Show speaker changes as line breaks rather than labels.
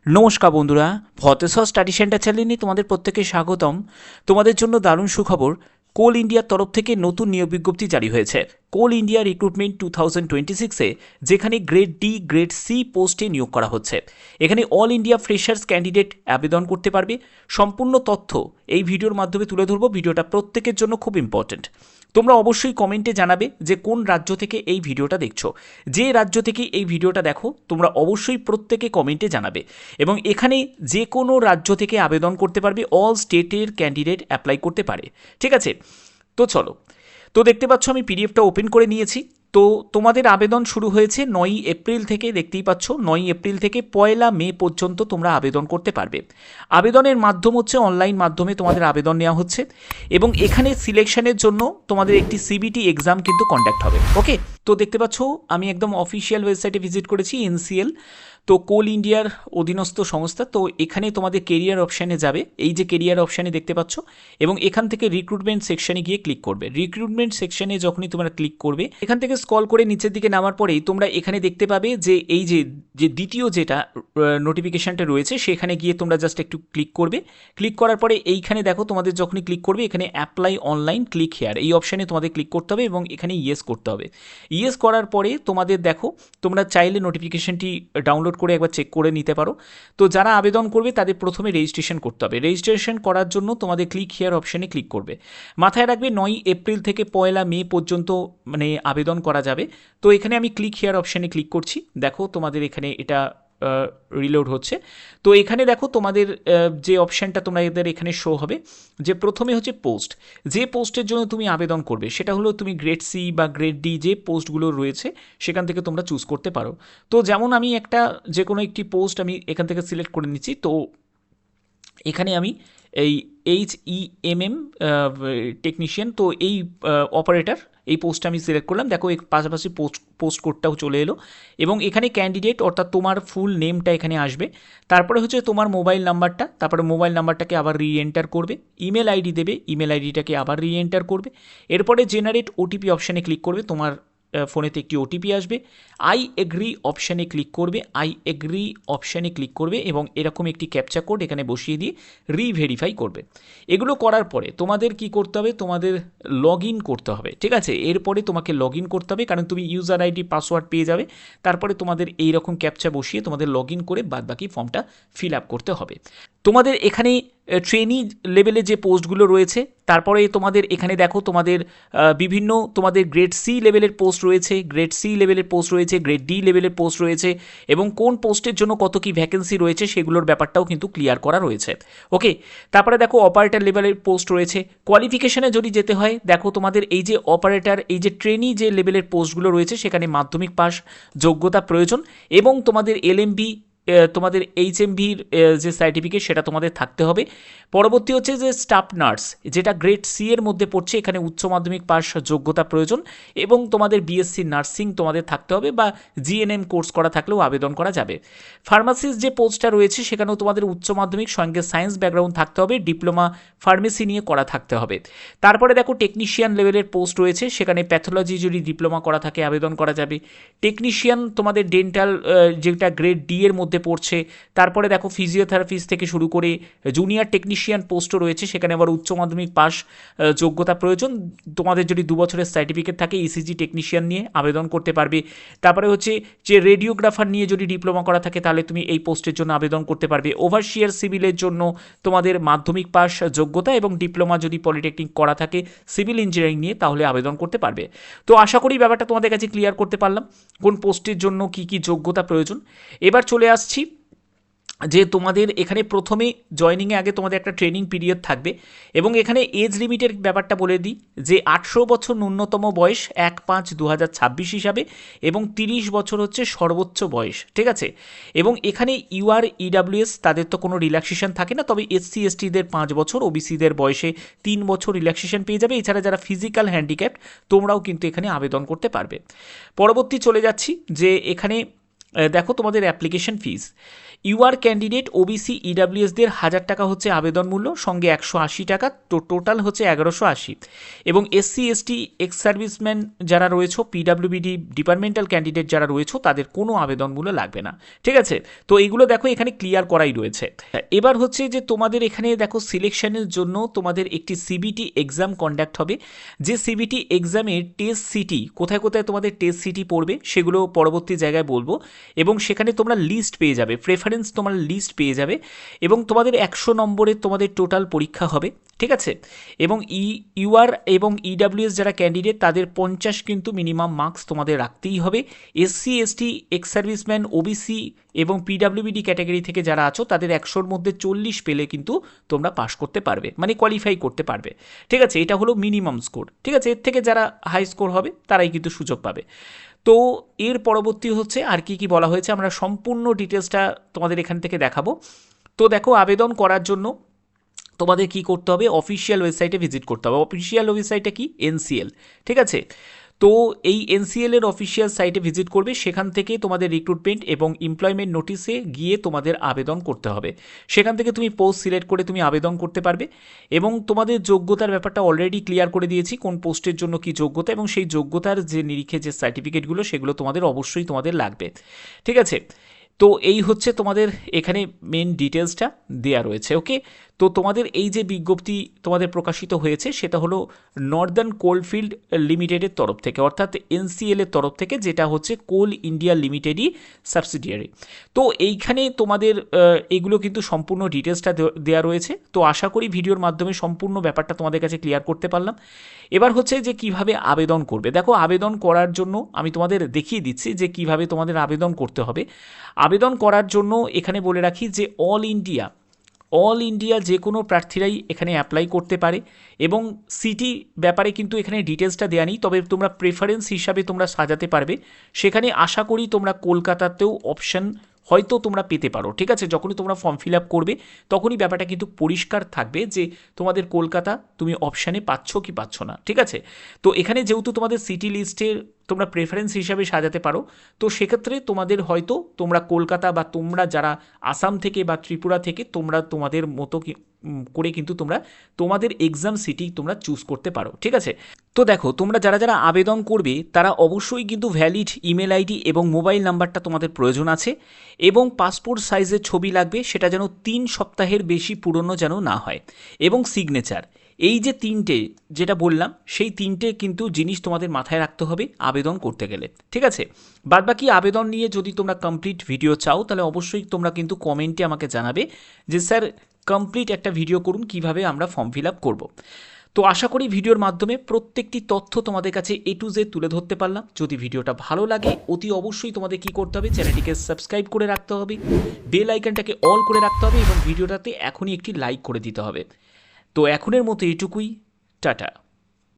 নমস্কার বন্ধুরা, ভতেশ্বর study centre চ্যানেলে তোমাদের প্রত্যেককে স্বাগতম। তোমাদের জন্য দারুণ সুখবর, কোল ইন্ডিয়ার তরফ থেকে নতুন নিয়োগ বিজ্ঞপ্তি জারি হয়েছে। কোল ইন্ডিয়া রিক্রুটমেন্ট 2026-এ যেখানে গ্রেড ডি গ্রেড সি পোস্টে নিয়োগ করা হচ্ছে। এখানে অল ইন্ডিয়া ফ্রেশার্স ক্যান্ডিডেট আবেদন করতে পারবে। সম্পূর্ণ তথ্য এই ভিডিওর মাধ্যমে তুলে ধরবো। ভিডিওটা প্রত্যেকের জন্য খুব ইম্পর্টেন্ট। তোমরা অবশ্যই কমেন্টে জানাবে যে কোন রাজ্য থেকে এই ভিডিওটা দেখছো। যে রাজ্য থেকে এই ভিডিওটা দেখো তোমরা অবশ্যই প্রত্যেকে কমেন্টে জানাবে। এবং এখানে যে কোনো রাজ্য থেকে আবেদন করতে পারবে, অল স্টেটের ক্যান্ডিডেট অ্যাপ্লাই করতে পারে। ঠিক আছে, তো চলো। তো দেখতে পাচ্ছ আমি পিডিএফটা ওপেন করে নিয়েছি। তো তোমাদের আবেদন শুরু হয়েছে 9ই এপ্রিল থেকে। দেখতেই পাচ্ছ 9ই এপ্রিল থেকে 1 মে পর্যন্ত তোমরা আবেদন করতে পারবে। আবেদনের মাধ্যম হচ্ছে অনলাইন মাধ্যমে তোমাদের আবেদন নেওয়া হচ্ছে এবং এখানে সিলেকশনের জন্য তোমাদের একটি সিবিটি এক্সাম কিন্তু কন্ডাক্ট হবে। ওকে, তো দেখতে পাচ্ছ আমি একদম অফিসিয়াল ওয়েবসাইটে ভিজিট করেছি, এনসিএল, তো কোল ইন্ডিয়ার অধীনস্থ সংস্থা। তো এখানে তোমাদের কেরিয়ার অপশানে যাবে, এই যে কেরিয়ার অপশানে দেখতে পাচ্ছ, এবং এখান থেকে রিক্রুটমেন্ট সেকশনে গিয়ে ক্লিক করবে। রিক্রুটমেন্ট সেকশনে যখনই তোমরা ক্লিক করবে, এখান থেকে স্ক্রল করে নিচের দিকে নামার পরেই তোমরা এখানে দেখতে পাবে যে এই যে দ্বিতীয় যেটা নোটিফিকেশানটা রয়েছে সেখানে গিয়ে তোমরা জাস্ট একটু ক্লিক করবে। ক্লিক করার পরে এইখানে দেখো তোমাদের যখনই ক্লিক করবে এখানে অ্যাপ্লাই অনলাইন ক্লিক হেয়ার, এই অপশানে তোমাদের ক্লিক করতে হবে এবং এখানে ইয়েস করতে হবে। ইয়েস করার পরে তোমাদের দেখো তোমরা চাইলে নোটিফিকেশানটি ডাউনলোড করে একবার চেক করে নিতে পারো। তো যারা আবেদন করবে তাদের প্রথমে রেজিস্ট্রেশন করতে হবে। রেজিস্ট্রেশন করার জন্য তোমাদের ক্লিক হেয়ার অপশানে ক্লিক করবে। মাথায় রাখবে 9ই এপ্রিল থেকে 1 মে পর্যন্ত মানে আবেদন করা যাবে। তো এখানে আমি ক্লিক হেয়ার অপশানে ক্লিক করছি। দেখো তোমাদের এখানে এটা রিলোড হচ্ছে। তো এখানে দেখো তোমাদের যে অপশানটা তোমাদের এখানে শো হবে, যে প্রথমে হচ্ছে পোস্ট। যে পোস্টের জন্য তুমি আবেদন করবে সেটা হলো তুমি গ্রেড সি বা গ্রেড ডি যে পোস্টগুলো রয়েছে সেখান থেকে তোমরা চুজ করতে পারো। তো যেমন আমি যে কোনো একটি পোস্ট আমি এখান থেকে সিলেক্ট করে নিচ্ছি। তো এখানে আমি এই HEMM টেকনিশিয়ান, তো এই অপারেটর, এই পোস্টটা আমি সিলেক্ট করলাম। দেখো এই পাশাপাশি পোস্ট কোডটাও চলে এলো এবং এখানে ক্যান্ডিডেট অর্থাৎ তোমার ফুল নেমটা এখানে আসবে। তারপরে হচ্ছে তোমার মোবাইল নাম্বারটা, তারপরে মোবাইল নাম্বারটাকে আবার রিএন্টার করবে। ইমেল আইডি দেবে, ইমেল আইডিটাকে আবার রিএন্টার করবে। এরপরে জেনারেট ওটিপি অপশানে ক্লিক করবে। তোমার ফোনেতে একটি ওটিপি আসবে। আই এগ্রি অপশানে ক্লিক করবে, আই এগ্রি অপশানে ক্লিক করবে এবং এরকম একটি ক্যাপচা কোড এখানে বসিয়ে দিয়ে রিভেরিফাই করবে। এগুলো করার পরে তোমাদের কি করতে হবে, তোমাদের লগ ইন করতে হবে। ঠিক আছে, এরপরে তোমাকে লগ ইন করতে হবে কারণ তুমি ইউজার আইডি পাসওয়ার্ড পেয়ে যাবে। তারপরে তোমাদের এইরকম ক্যাপচা বসিয়ে তোমাদের লগ ইন করে বাদবাকি ফর্মটা ফিল আপ করতে হবে। তোমাদের এখানে ট্রেনি লেভেলে যে পোস্টগুলো রয়েছে, তারপরে তোমাদের এখানে দেখো তোমাদের বিভিন্ন তোমাদের গ্রেড সি লেভেলের পোস্ট রয়েছে, গ্রেড সি লেভেলের পোস্ট রয়েছে, গ্রেড ডি লেভেলের পোস্ট রয়েছে এবং কোন পোস্টের জন্য কত কি ভ্যাকেন্সি রয়েছে সেগুলোর ব্যাপারটাও কিন্তু ক্লিয়ার করা রয়েছে। ওকে, তারপরে দেখো অপারেটর লেভেলের পোস্ট রয়েছে। কোয়ালিফিকেশানে যদি যেতে হয়, দেখো তোমাদের এই যে অপারেটর, এই যে ট্রেনি যে লেভেলের পোস্টগুলো রয়েছে সেখানে মাধ্যমিক পাস যোগ্যতা প্রয়োজন এবং তোমাদের LMB, তোমাদের HMVর যে সার্টিফিকেট সেটা তোমাদের থাকতে হবে। পরবর্তী হচ্ছে যে স্টাফ নার্স, যেটা গ্রেড সি এর মধ্যে পড়ছে, এখানে উচ্চ মাধ্যমিক পাস যোগ্যতা প্রয়োজন এবং তোমাদের BSc নার্সিং তোমাদের থাকতে হবে বা GNM কোর্স করা থাকলেও আবেদন করা যাবে। ফার্মাসিস্ট যে পোস্টটা রয়েছে সেখানেও তোমাদের উচ্চ মাধ্যমিক সঙ্গে সায়েন্স ব্যাকগ্রাউন্ড থাকতে হবে, ডিপ্লোমা ফার্মেসি নিয়ে করা থাকতে হবে। তারপরে দেখো টেকনিশিয়ান লেভেলের পোস্ট রয়েছে, সেখানে প্যাথোলজি যদি ডিপ্লোমা করা থাকে আবেদন করা যাবে। টেকনিশিয়ান তোমাদের ডেন্টাল যেটা গ্রেড ডি এর মধ্যে পড়ছে। তারপরে দেখো ফিজিওথেরাপিস্ট থেকে শুরু করে জুনিয়র টেকনিশিয়ান পোস্টও রয়েছে, সেখানে আবার উচ্চ মাধ্যমিক পাস যোগ্যতা প্রয়োজন। তোমাদের যদি 2 বছরের সার্টিফিকেট থাকে ECG টেকনিশিয়ান নিয়ে আবেদন করতে পারবে। তারপরে হচ্ছে যে রেডিওগ্রাফার নিয়ে যদি ডিপ্লোমা করা থাকে তাহলে তুমি এই পোস্টের জন্য আবেদন করতে পারবে। ওভারসিয়ার সিভিলের জন্য তোমাদের মাধ্যমিক পাস যোগ্যতা এবং ডিপ্লোমা যদি পলিটেকনিক করা থাকে সিভিল ইঞ্জিনিয়ারিং নিয়ে তাহলে আবেদন করতে পারবে। তো আশা করি ব্যাপারটা তোমাদের কাছে ক্লিয়ার করতে পারলাম কোন পোস্টের জন্য কী কী যোগ্যতা প্রয়োজন। এবার চলে আসছি যে তোমাদের এখানে প্রথমে জয়নিংয়ে আগে তোমাদের একটা ট্রেনিং পিরিয়ড থাকবে এবং এখানে এজ লিমিটের ব্যাপারটা বলে দিই যে 18 বছর ন্যূনতম বয়স 1/5/2026 হিসাবে এবং 30 বছর হচ্ছে সর্বোচ্চ বয়স। ঠিক আছে, এবং এখানে EWS তাদের তো কোনো রিল্যাক্সেশন থাকে না, তবে SC STদের 5 বছর, OBCদের বয়সে 3 বছর রিল্যাক্সেশন পেয়ে যাবে। এছাড়া যারা ফিজিক্যাল হ্যান্ডিক্যাপ তোমরাও কিন্তু এখানে আবেদন করতে পারবে। পরবর্তী চলে যাচ্ছি যে এখানে দেখো তোমাদের application fees, UR candidate OBC ইডাব্লিউএসদের 1000 টাকা হচ্ছে আবেদন মূল্য, সঙ্গে 180 টাকা, তো টোটাল হচ্ছে 1180। এবং এসসি এসটি এক্স সার্ভিসম্যান যারা রয়েছে, পিডাব্লিউবিডি ডিপার্টমেন্টাল ক্যান্ডিডেট যারা রয়েছে, তাদের কোনো আবেদন মূল্য লাগবে না। ঠিক আছে, তো এইগুলো দেখো এখানে ক্লিয়ার করাই রয়েছে। এবার হচ্ছে যে তোমাদের এখানে দেখো সিলেকশনের জন্য তোমাদের একটি সিবিটি এক্সাম কন্ডাক্ট হবে, যে সিবিটি এক্সামের টেস্ট সিটি কোথায় কোথায় তোমাদের টেস্ট সিটি পড়বে সেগুলো পরবর্তী জায়গায় বলবো। এবং সেখানে তোমরা লিস্ট পেয়ে যাবে, প্রেফারেন্স তোমার লিস্ট পেয়ে যাবে, এবং তোমাদের 100 নম্বরের তোমাদের টোটাল পরীক্ষা হবে। ঠিক আছে, এবং ইউআর এবং ইডাব্লিউএস যারা ক্যান্ডিডেট তাদের 50 কিন্তু মিনিমাম মার্কস তোমাদের রাখতেই হবে। SC ST ex serviceman OBC এবং পিডাব্লিউবিডি ক্যাটাগরি থেকে যারা আছো তাদের 100-র মধ্যে 40 পেলে কিন্তু তোমরা পাস করতে পারবে, মানে কোয়ালিফাই করতে পারবে। ঠিক আছে, এটা হলো মিনিমাম স্কোর। ঠিক আছে, এর থেকে যারা হাই স্কোর হবে তারাই কিন্তু সুযোগ পাবে। তো এর পরবর্তী হচ্ছে আর কি কি বলা হয়েছে, আমরা সম্পূর্ণ ডিটেলসটা তোমাদের এখান থেকে দেখাবো। তো দেখো, আবেদন করার জন্য তোমাদের কি করতে হবে, অফিসিয়াল ওয়েবসাইটে ভিজিট করতে হবে। অফিসিয়াল ওয়েবসাইটটা কি, এনসিএল। ঠিক আছে, তো এই এনসিএল এর অফিসিয়াল সাইটে ভিজিট করবে, সেখান থেকে তোমাদের রিক্রুটমেন্ট এবং এমপ্লয়মেন্ট নোটিসে গিয়ে তোমাদের আবেদন করতে হবে। সেখান থেকে তুমি পোস্ট সিলেক্ট করে তুমি আবেদন করতে পারবে, এবং তোমাদের যোগ্যতার ব্যাপারটা অলরেডি ক্লিয়ার করে দিয়েছি, কোন পোস্টের জন্য কি যোগ্যতা, এবং সেই যোগ্যতার যে নিরিখে যে সার্টিফিকেটগুলো সেগুলো তোমাদের অবশ্যই তোমাদের লাগবে। ঠিক আছে, তো এই হচ্ছে তোমাদের এখানে মেন ডিটেলসটা দেওয়া রয়েছে। ওকে, তো তোমাদের এই যে বিজ্ঞপ্তি তোমাদের প্রকাশিত হয়েছে সেটা হলো নর্দার্ন কোলফিল্ড লিমিটেডের তরফ থেকে, অর্থাৎ এনসিএল এর তরফ থেকে, যেটা হচ্ছে কোল ইন্ডিয়া লিমিটেডই সাবসিডিয়ারি। তো এইখানে তোমাদের এগুলো কিন্তু সম্পূর্ণ ডিটেলসটা দেওয়া রয়েছে। তো আশা করি ভিডিওর মাধ্যমে সম্পূর্ণ ব্যাপারটা তোমাদের কাছে ক্লিয়ার করতে পারলাম। এবার হচ্ছে যে কিভাবে আবেদন করবে। দেখো, আবেদন করার জন্য আমি তোমাদের দেখিয়ে দিচ্ছি যে কিভাবে তোমাদের আবেদন করতে হবে। আবেদন করার জন্য এখানে বলে রাখি যে অল ইন্ডিয়া যে কোনো প্রার্থীরাই এখানে অ্যাপ্লাই করতে পারে, এবং সিটি ব্যাপারে কিন্তু এখানে ডিটেলসটা দেওয়া নেই, তবে তোমরা প্রেফারেন্স হিসাবে তোমরা সাজাতে পারবে। সেখানে আশা করি তোমরা কলকাতাতেও অপশান হয়তো তোমরা পেতে পারো। ঠিক আছে, যখনই তোমরা ফর্ম ফিল আপ করবে তখনই ব্যাপারটা কিন্তু পরিষ্কার থাকবে যে তোমাদের কলকাতা তুমি অপশানে পাচ্ছ কি পাচ্ছ না। ঠিক আছে, তো এখানে যেহেতু তোমাদের সিটি লিস্টের তোমরা প্রেফারেন্স হিসাবে সাজাতে পারো, তো সেক্ষেত্রে তোমাদের হয়তো তোমরা কলকাতা বা তোমরা যারা আসাম থেকে বা ত্রিপুরা থেকে তোমরা তোমাদের মতো করে কিন্তু তোমরা তোমাদের এক্সাম সিটি তোমরা চুজ করতে পারো। ঠিক আছে, তো দেখো, তোমরা যারা যারা আবেদন করবে তারা অবশ্যই কিন্তু ভ্যালিড ইমেল আইডি এবং মোবাইল নাম্বারটা তোমাদের প্রয়োজন আছে, এবং পাসপোর্ট সাইজের ছবি লাগবে, সেটা যেন 3 সপ্তাহের বেশি পুরনো যেন না হয়, এবং সিগনেচার। এই যে তিনটে যেটা বললাম সেই তিনটে কিন্তু জিনিস তোমাদের মাথায় রাখতে হবে আবেদন করতে গেলে। ঠিক আছে, বাদবাকি আবেদন নিয়ে যদি তোমরা কমপ্লিট ভিডিও চাও তাহলে অবশ্যই তোমরা কিন্তু কমেন্টে আমাকে জানাবে যে স্যার কমপ্লিট একটা ভিডিও করুন কিভাবে আমরা ফর্ম ফিল আপ করবো। তো আশা করি ভিডিওর মাধ্যমে প্রত্যেকটি তথ্য তোমাদের কাছে A to Z তুলে ধরতে পারলাম। যদি ভিডিওটা ভালো লাগে অতি অবশ্যই তোমাদের কি করতে হবে, চ্যানেলটিকে সাবস্ক্রাইব করে রাখতে হবে, বেল আইকনটাকে অল করে রাখতে হবে, এবং ভিডিওটাতে এখনই একটি লাইক করে দিতে হবে। তো এখনের মতো এটুকুই, টাটা।